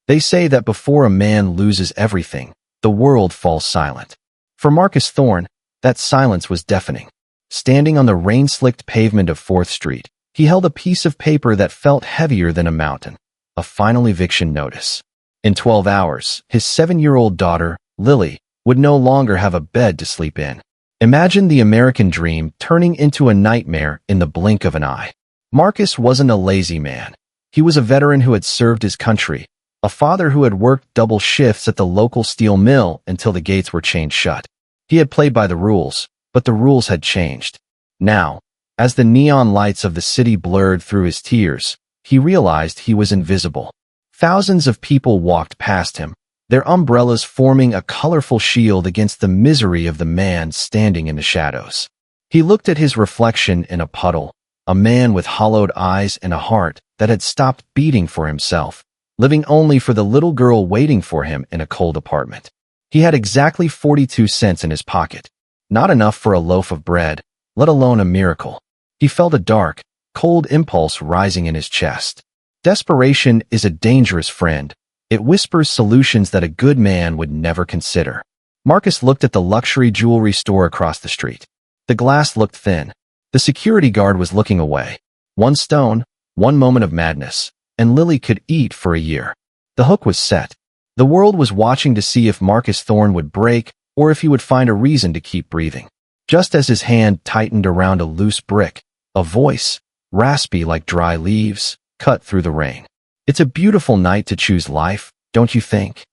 They say that before a man loses everything, the world falls silent. For Marcus Thorne, that silence was deafening. Standing on the rain-slicked pavement of 4th Street, he held a piece of paper that felt heavier than a mountain, a final eviction notice. In 12 hours, his 7-year-old daughter, Lily, would no longer have a bed to sleep in. Imagine the American dream turning into a nightmare in the blink of an eye. Marcus wasn't a lazy man. He was a veteran who had served his country, a father who had worked double shifts at the local steel mill until the gates were chained shut. He had played by the rules, but the rules had changed. Now, as the neon lights of the city blurred through his tears, he realized he was invisible. Thousands of people walked past him, their umbrellas forming a colorful shield against the misery of the man standing in the shadows. He looked at his reflection in a puddle, a man with hollowed eyes and a heart that had stopped beating for himself, living only for the little girl waiting for him in a cold apartment. He had exactly 42 cents in his pocket, not enough for a loaf of bread, let alone a miracle. He felt a dark, cold impulse rising in his chest. Desperation is a dangerous friend. It whispers solutions that a good man would never consider. Marcus looked at the luxury jewelry store across the street. The glass looked thin. The security guard was looking away. One stone, one moment of madness, and Lily could eat for a year. The hook was set. The world was watching to see if Marcus Thorne would break or if he would find a reason to keep breathing. Just as his hand tightened around a loose brick, a voice, raspy like dry leaves, cut through the rain. It's a beautiful night to choose life, don't you think?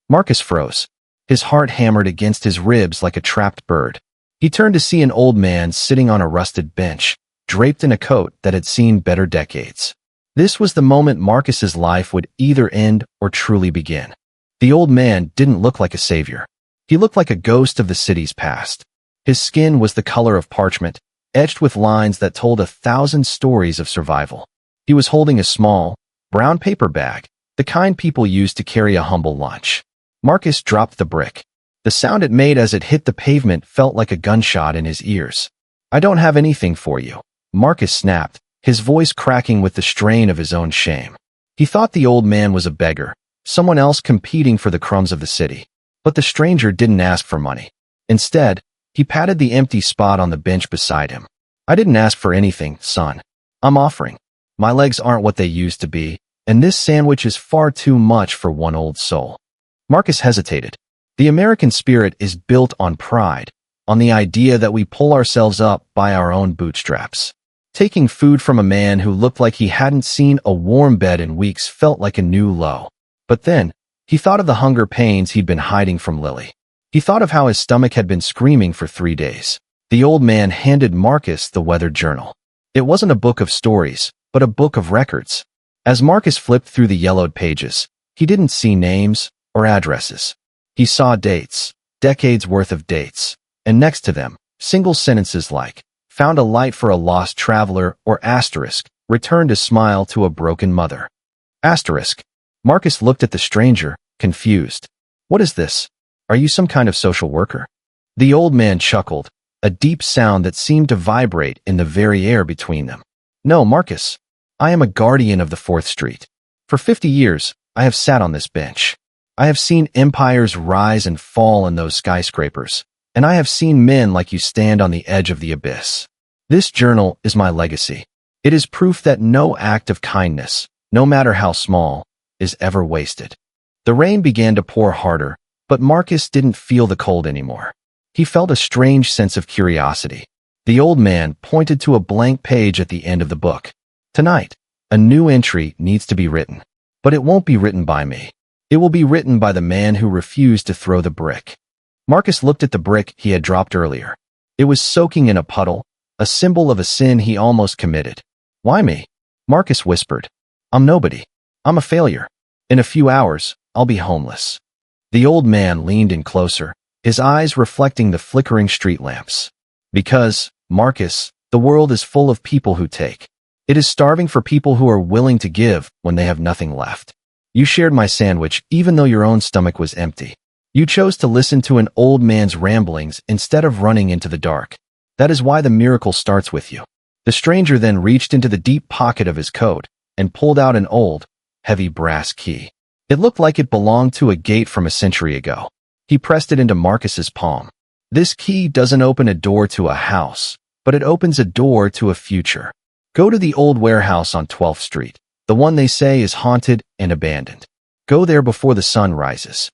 Marcus froze. His heart hammered against his ribs like a trapped bird. He turned to see an old man sitting on a rusted bench, draped in a coat that had seen better decades. This was the moment Marcus's life would either end or truly begin. The old man didn't look like a savior. He looked like a ghost of the city's past. His skin was the color of parchment, etched with lines that told 1,000 stories of survival. He was holding a small, brown paper bag, the kind people used to carry a humble lunch. Marcus dropped the brick. The sound it made as it hit the pavement felt like a gunshot in his ears. "I don't have anything for you," Marcus snapped, his voice cracking with the strain of his own shame. He thought the old man was a beggar, someone else competing for the crumbs of the city. But the stranger didn't ask for money. Instead, he patted the empty spot on the bench beside him. "I didn't ask for anything, son. I'm offering. My legs aren't what they used to be, and this sandwich is far too much for one old soul." Marcus hesitated. The American spirit is built on pride, on the idea that we pull ourselves up by our own bootstraps. Taking food from a man who looked like he hadn't seen a warm bed in weeks felt like a new low. But then, he thought of the hunger pains he'd been hiding from Lily. He thought of how his stomach had been screaming for 3 days. The old man handed Marcus the weather journal. It wasn't a book of stories, but a book of records. As Marcus flipped through the yellowed pages, he didn't see names or addresses. He saw dates, decades worth of dates, and next to them, single sentences like, "Found a light for a lost traveler," or asterisk, "Returned a smile to a broken mother." Asterisk. Marcus looked at the stranger, confused. "What is this? Are you some kind of social worker?" The old man chuckled, a deep sound that seemed to vibrate in the very air between them. "No, Marcus. I am a guardian of the 4th Street. For 50 years, I have sat on this bench. I have seen empires rise and fall in those skyscrapers, and I have seen men like you stand on the edge of the abyss. This journal is my legacy. It is proof that no act of kindness, no matter how small, is ever wasted." The rain began to pour harder, but Marcus didn't feel the cold anymore. He felt a strange sense of curiosity. The old man pointed to a blank page at the end of the book. "Tonight, a new entry needs to be written. But it won't be written by me. It will be written by the man who refused to throw the brick." Marcus looked at the brick he had dropped earlier. It was soaking in a puddle, a symbol of a sin he almost committed. "Why me?" Marcus whispered. "I'm nobody. I'm a failure. In a few hours, I'll be homeless." The old man leaned in closer, his eyes reflecting the flickering street lamps. "Because, Marcus, the world is full of people who take. It is starving for people who are willing to give when they have nothing left. You shared my sandwich even though your own stomach was empty. You chose to listen to an old man's ramblings instead of running into the dark. That is why the miracle starts with you." The stranger then reached into the deep pocket of his coat and pulled out an old, heavy brass key. It looked like it belonged to a gate from a century ago. He pressed it into Marcus's palm. This key doesn't open a door to a house, but it opens a door to a future. Go to the old warehouse on 12th Street, the one they say is haunted and abandoned. Go there before the sun rises.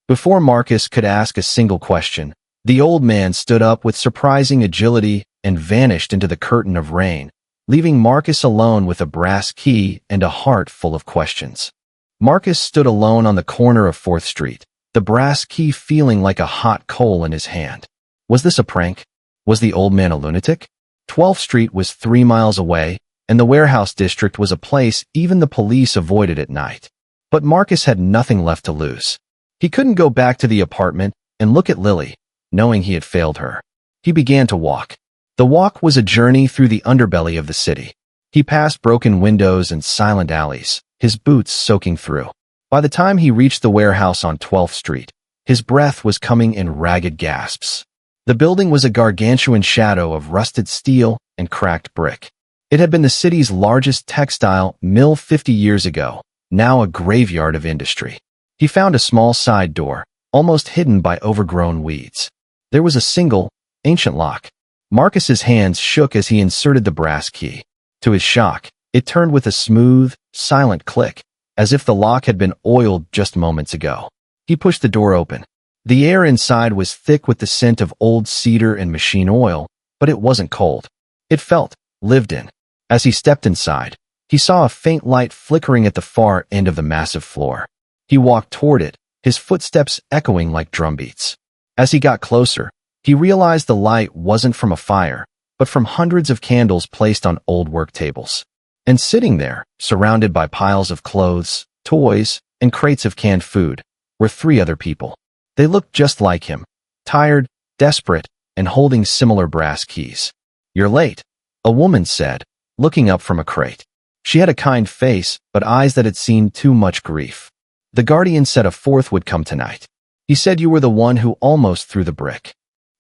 Before Marcus could ask a single question, the old man stood up with surprising agility and vanished into the curtain of rain, leaving Marcus alone with a brass key and a heart full of questions. Marcus stood alone on the corner of 4th Street, the brass key feeling like a hot coal in his hand. Was this a prank? Was the old man a lunatic? 12th Street was 3 miles away, and the warehouse district was a place even the police avoided at night. But Marcus had nothing left to lose. He couldn't go back to the apartment and look at Lily, knowing he had failed her. He began to walk. The walk was a journey through the underbelly of the city. He passed broken windows and silent alleys, his boots soaking through. By the time he reached the warehouse on 12th Street, his breath was coming in ragged gasps. The building was a gargantuan shadow of rusted steel and cracked brick. It had been the city's largest textile mill 50 years ago, now a graveyard of industry. He found a small side door, almost hidden by overgrown weeds. There was a single, ancient lock. Marcus's hands shook as he inserted the brass key. To his shock, it turned with a smooth, silent click, as if the lock had been oiled just moments ago. He pushed the door open. The air inside was thick with the scent of old cedar and machine oil, but it wasn't cold. It felt lived in. As he stepped inside, he saw a faint light flickering at the far end of the massive floor. He walked toward it, his footsteps echoing like drumbeats. As he got closer, he realized the light wasn't from a fire, but from hundreds of candles placed on old work tables. And sitting there, surrounded by piles of clothes, toys, and crates of canned food, were 3 other people. They looked just like him, tired, desperate, and holding similar brass keys. "You're late," a woman said, looking up from a crate. She had a kind face, but eyes that had seen too much grief. "The guardian said a 4th would come tonight. He said you were the one who almost threw the brick."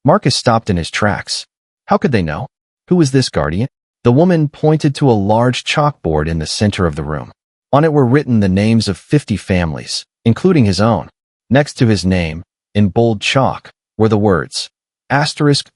Marcus stopped in his tracks. How could they know? Who was this guardian? The woman pointed to a large chalkboard in the center of the room. On it were written the names of 50 families, including his own. Next to his name, in bold chalk, were the words,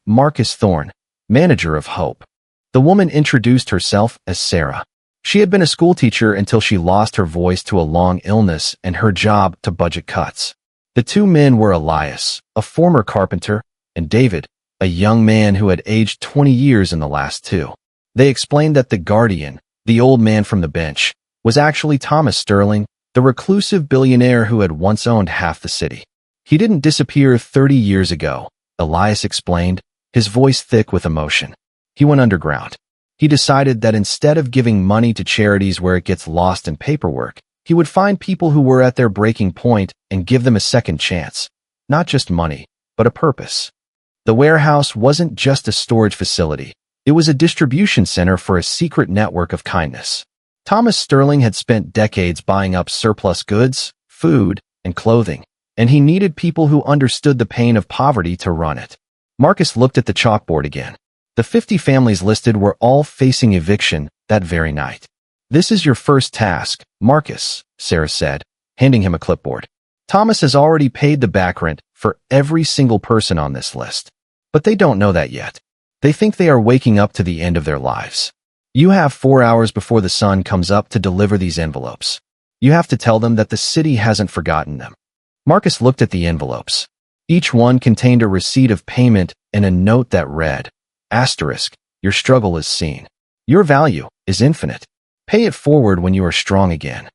Marcus Thorne, manager of Hope. The woman introduced herself as Sarah. She had been a schoolteacher until she lost her voice to a long illness and her job to budget cuts. The 2 men were Elias, a former carpenter, and David, a young man who had aged 20 years in the last 2. They explained that the guardian, the old man from the bench, was actually Thomas Sterling, the reclusive billionaire who had once owned half the city. He didn't disappear 30 years ago, Elias explained, his voice thick with emotion. He went underground. He decided that instead of giving money to charities where it gets lost in paperwork, he would find people who were at their breaking point and give them a second chance. Not just money, but a purpose. The warehouse wasn't just a storage facility. It was a distribution center for a secret network of kindness. Thomas Sterling had spent decades buying up surplus goods, food, and clothing, and he needed people who understood the pain of poverty to run it. Marcus looked at the chalkboard again. The 50 families listed were all facing eviction that very night. "This is your first task, Marcus," Sarah said, handing him a clipboard. "Thomas has already paid the back rent for every single person on this list. But they don't know that yet. They think they are waking up to the end of their lives. You have 4 hours before the sun comes up to deliver these envelopes. You have to tell them that the city hasn't forgotten them." Marcus looked at the envelopes. Each one contained a receipt of payment and a note that read, "Your struggle is seen. Your value is infinite. Pay it forward when you are strong again."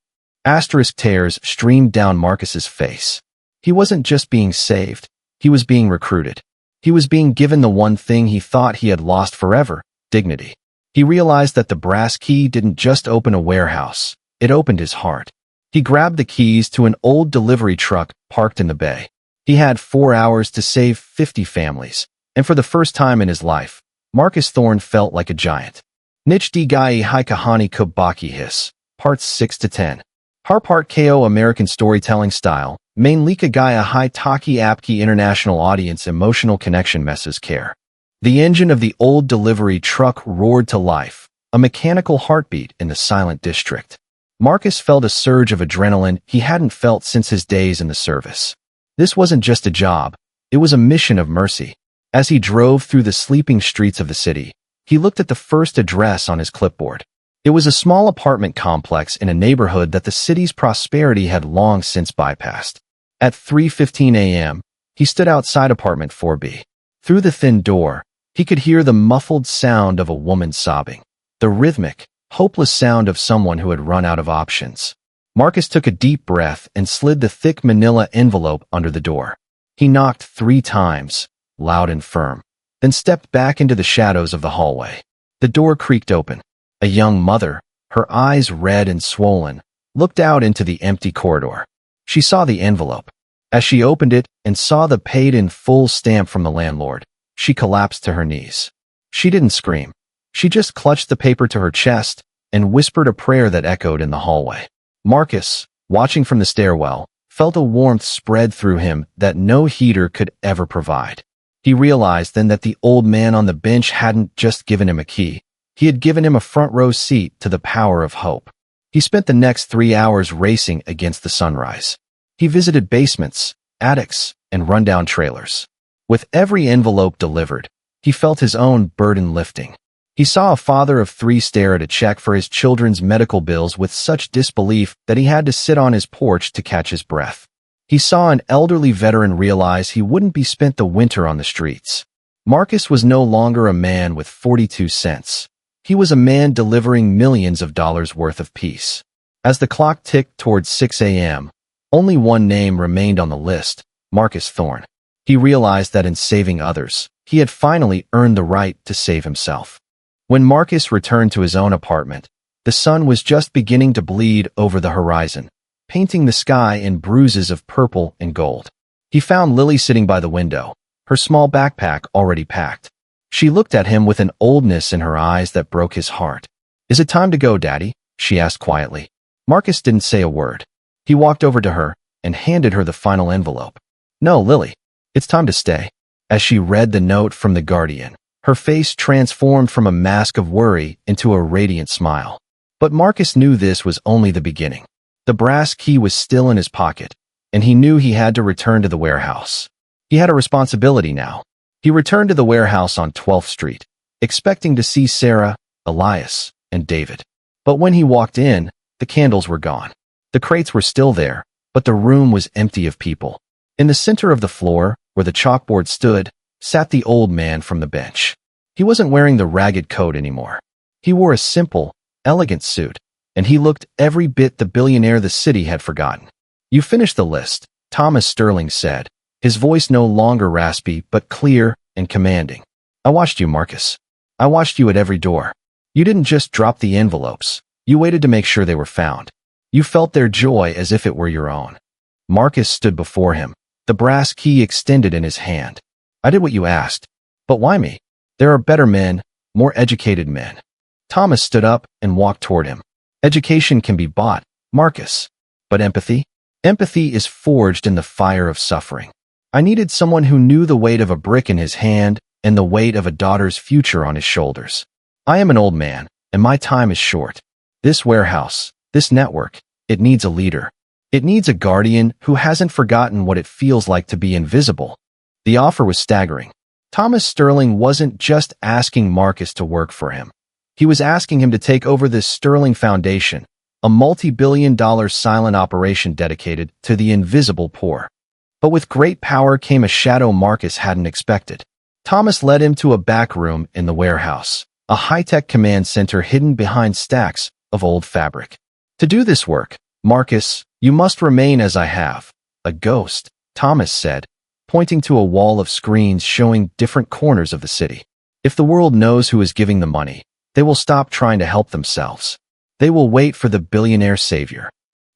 Tears streamed down Marcus's face. He wasn't just being saved. He was being recruited. He was being given the one thing he thought he had lost forever, dignity. He realized that the brass key didn't just open a warehouse. It opened his heart. He grabbed the keys to an old delivery truck parked in the bay. He had 4 hours to save 50 families, and for the first time in his life, Marcus Thorne felt like a giant. Nich di gai hai kahani kubaki his, parts 6 to 10. Harpart ko American storytelling style, main lika gaya hai taki apki international audience emotional connection messes care. The engine of the old delivery truck roared to life, a mechanical heartbeat in the silent district. Marcus felt a surge of adrenaline he hadn't felt since his days in the service. This wasn't just a job, it was a mission of mercy. As he drove through the sleeping streets of the city, he looked at the first address on his clipboard. It was a small apartment complex in a neighborhood that the city's prosperity had long since bypassed. At 3:15 a.m., he stood outside apartment 4B. Through the thin door, he could hear the muffled sound of a woman sobbing, the rhythmic, hopeless sound of someone who had run out of options. Marcus took a deep breath and slid the thick manila envelope under the door. He knocked 3 times, loud and firm, then stepped back into the shadows of the hallway. The door creaked open. A young mother, her eyes red and swollen, looked out into the empty corridor. She saw the envelope. As she opened it and saw the paid-in-full stamp from the landlord, she collapsed to her knees. She didn't scream. She just clutched the paper to her chest and whispered a prayer that echoed in the hallway. Marcus, watching from the stairwell, felt a warmth spread through him that no heater could ever provide. He realized then that the old man on the bench hadn't just given him a key. He had given him a front-row seat to the power of hope. He spent the next 3 hours racing against the sunrise. He visited basements, attics, and rundown trailers. With every envelope delivered, he felt his own burden lifting. He saw a father of 3 stare at a check for his children's medical bills with such disbelief that he had to sit on his porch to catch his breath. He saw an elderly veteran realize he wouldn't be spent the winter on the streets. Marcus was no longer a man with 42 cents. He was a man delivering millions of dollars worth of peace. As the clock ticked towards 6 a.m., only one name remained on the list, Marcus Thorne. He realized that in saving others, he had finally earned the right to save himself. When Marcus returned to his own apartment, the sun was just beginning to bleed over the horizon, painting the sky in bruises of purple and gold. He found Lily sitting by the window, her small backpack already packed. She looked at him with an oldness in her eyes that broke his heart. "Is it time to go, Daddy?" she asked quietly. Marcus didn't say a word. He walked over to her and handed her the final envelope. "No, Lily, it's time to stay." As she read the note from the guardian, her face transformed from a mask of worry into a radiant smile. But Marcus knew this was only the beginning. The brass key was still in his pocket, and he knew he had to return to the warehouse. He had a responsibility now. He returned to the warehouse on 12th Street, expecting to see Sarah, Elias, and David. But when he walked in, the candles were gone. The crates were still there, but the room was empty of people. In the center of the floor, where the chalkboard stood, sat the old man from the bench. He wasn't wearing the ragged coat anymore. He wore a simple, elegant suit, and he looked every bit the billionaire the city had forgotten. "You finished the list," Thomas Sterling said, his voice no longer raspy but clear and commanding. "I watched you, Marcus. I watched you at every door. You didn't just drop the envelopes. You waited to make sure they were found. You felt their joy as if it were your own." Marcus stood before him, the brass key extended in his hand. "I did what you asked. But why me? There are better men, more educated men." Thomas stood up and walked toward him. "Education can be bought, Marcus. But empathy? Empathy is forged in the fire of suffering. I needed someone who knew the weight of a brick in his hand and the weight of a daughter's future on his shoulders. I am an old man, and my time is short. This warehouse, this network, it needs a leader. It needs a guardian who hasn't forgotten what it feels like to be invisible." The offer was staggering. Thomas Sterling wasn't just asking Marcus to work for him. He was asking him to take over this Sterling Foundation, a multi-billion-dollar silent operation dedicated to the invisible poor. But with great power came a shadow Marcus hadn't expected. Thomas led him to a back room in the warehouse, a high-tech command center hidden behind stacks of old fabric. "To do this work, Marcus, you must remain as I have, a ghost," Thomas said, pointing to a wall of screens showing different corners of the city. "If the world knows who is giving the money, they will stop trying to help themselves. They will wait for the billionaire savior.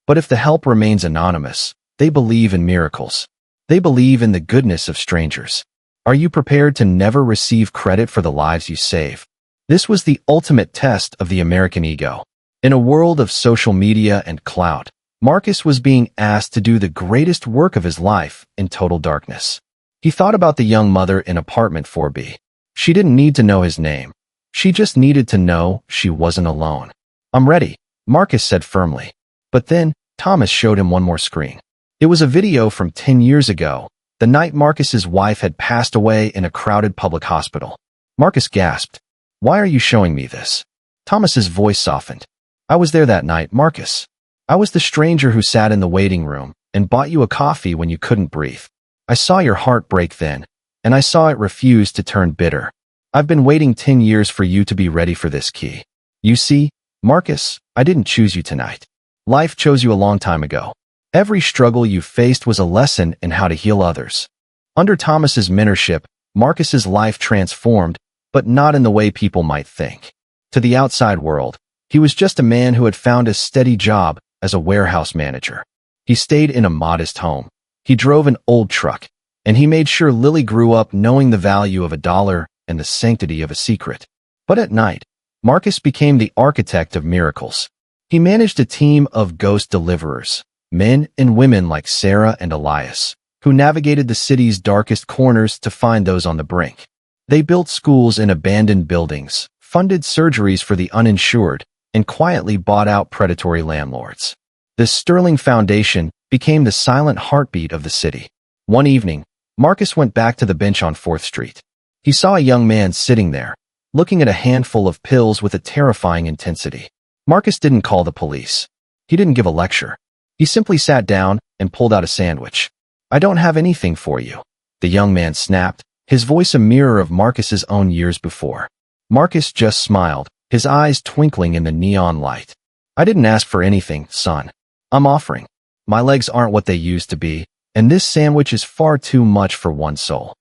But if the help remains anonymous, they believe in miracles. They believe in the goodness of strangers. Are you prepared to never receive credit for the lives you save?" This was the ultimate test of the American ego. In a world of social media and clout, Marcus was being asked to do the greatest work of his life in total darkness. He thought about the young mother in apartment 4B. She didn't need to know his name. She just needed to know she wasn't alone. "I'm ready," Marcus said firmly. But then, Thomas showed him one more screen. It was a video from 10 years ago, the night Marcus's wife had passed away in a crowded public hospital. Marcus gasped. Why are you showing me this? Thomas's voice softened. I was there that night, Marcus. I was the stranger who sat in the waiting room and bought you a coffee when you couldn't breathe. I saw your heart break then, and I saw it refuse to turn bitter. I've been waiting 10 years for you to be ready for this key. You see, Marcus, I didn't choose you tonight. Life chose you a long time ago. Every struggle you faced was a lesson in how to heal others. Under Thomas's mentorship, Marcus's life transformed, but not in the way people might think. To the outside world, he was just a man who had found a steady job as a warehouse manager. He stayed in a modest home. He drove an old truck, and he made sure Lily grew up knowing the value of $1 and the sanctity of a secret. But at night, Marcus became the architect of miracles. He managed a team of ghost deliverers, men and women like Sarah and Elias, who navigated the city's darkest corners to find those on the brink. They built schools in abandoned buildings, funded surgeries for the uninsured, and quietly bought out predatory landlords. This sterling foundation became the silent heartbeat of the city. One evening, Marcus went back to the bench on 4th Street. He saw a young man sitting there, looking at a handful of pills with a terrifying intensity. Marcus didn't call the police. He didn't give a lecture. He simply sat down and pulled out a sandwich. I don't have anything for you, the young man snapped, his voice a mirror of Marcus's own years before. Marcus just smiled, his eyes twinkling in the neon light. I didn't ask for anything, son. I'm offering. My legs aren't what they used to be, and this sandwich is far too much for one soul.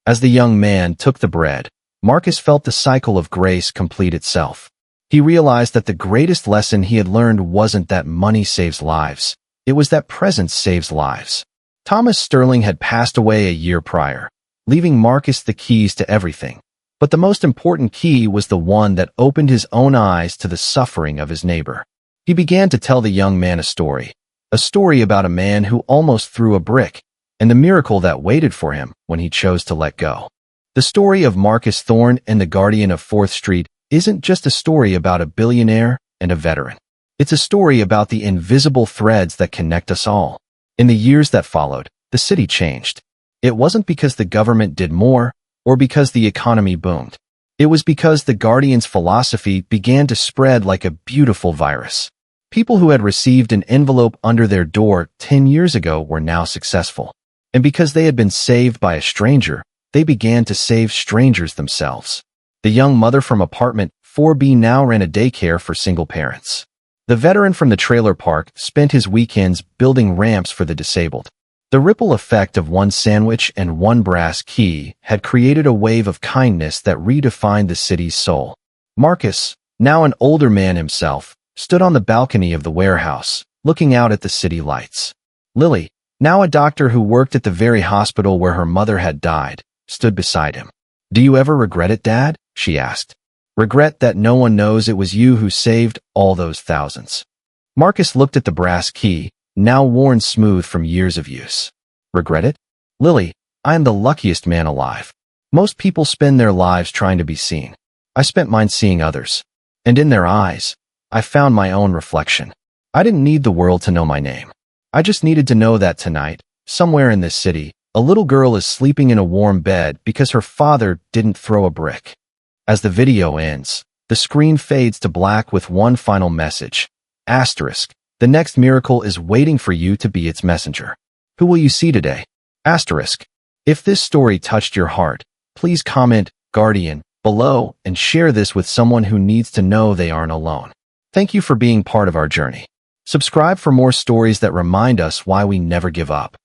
As the young man took the bread, Marcus felt the cycle of grace complete itself. He realized that the greatest lesson he had learned wasn't that money saves lives. It was that presence saves lives. Thomas Sterling had passed away a year prior, leaving Marcus the keys to everything. But the most important key was the one that opened his own eyes to the suffering of his neighbor. He began to tell the young man a story about a man who almost threw a brick, and the miracle that waited for him when he chose to let go. The story of Marcus Thorne and the Guardian of 4th Street isn't just a story about a billionaire and a veteran. It's a story about the invisible threads that connect us all. In the years that followed, the city changed. It wasn't because the government did more or because the economy boomed. It was because the Guardian's philosophy began to spread like a beautiful virus. People who had received an envelope under their door 10 years ago were now successful. And because they had been saved by a stranger, they began to save strangers themselves. The young mother from apartment 4B now ran a daycare for single parents. The veteran from the trailer park spent his weekends building ramps for the disabled. The ripple effect of one sandwich and one brass key had created a wave of kindness that redefined the city's soul. Marcus, now an older man himself, stood on the balcony of the warehouse, looking out at the city lights. Lily, now a doctor who worked at the very hospital where her mother had died, stood beside him. Do you ever regret it, Dad? She asked. Regret that no one knows it was you who saved all those thousands. Marcus looked at the brass key, now worn smooth from years of use. Regret it? Lily, I am the luckiest man alive. Most people spend their lives trying to be seen. I spent mine seeing others. And in their eyes, I found my own reflection. I didn't need the world to know my name. I just needed to know that tonight, somewhere in this city, a little girl is sleeping in a warm bed because her father didn't throw a brick. As the video ends, the screen fades to black with one final message. Asterisk. The next miracle is waiting for you to be its messenger. Who will you see today? Asterisk. If this story touched your heart, please comment Guardian below and share this with someone who needs to know they aren't alone. Thank you for being part of our journey. Subscribe for more stories that remind us why we never give up.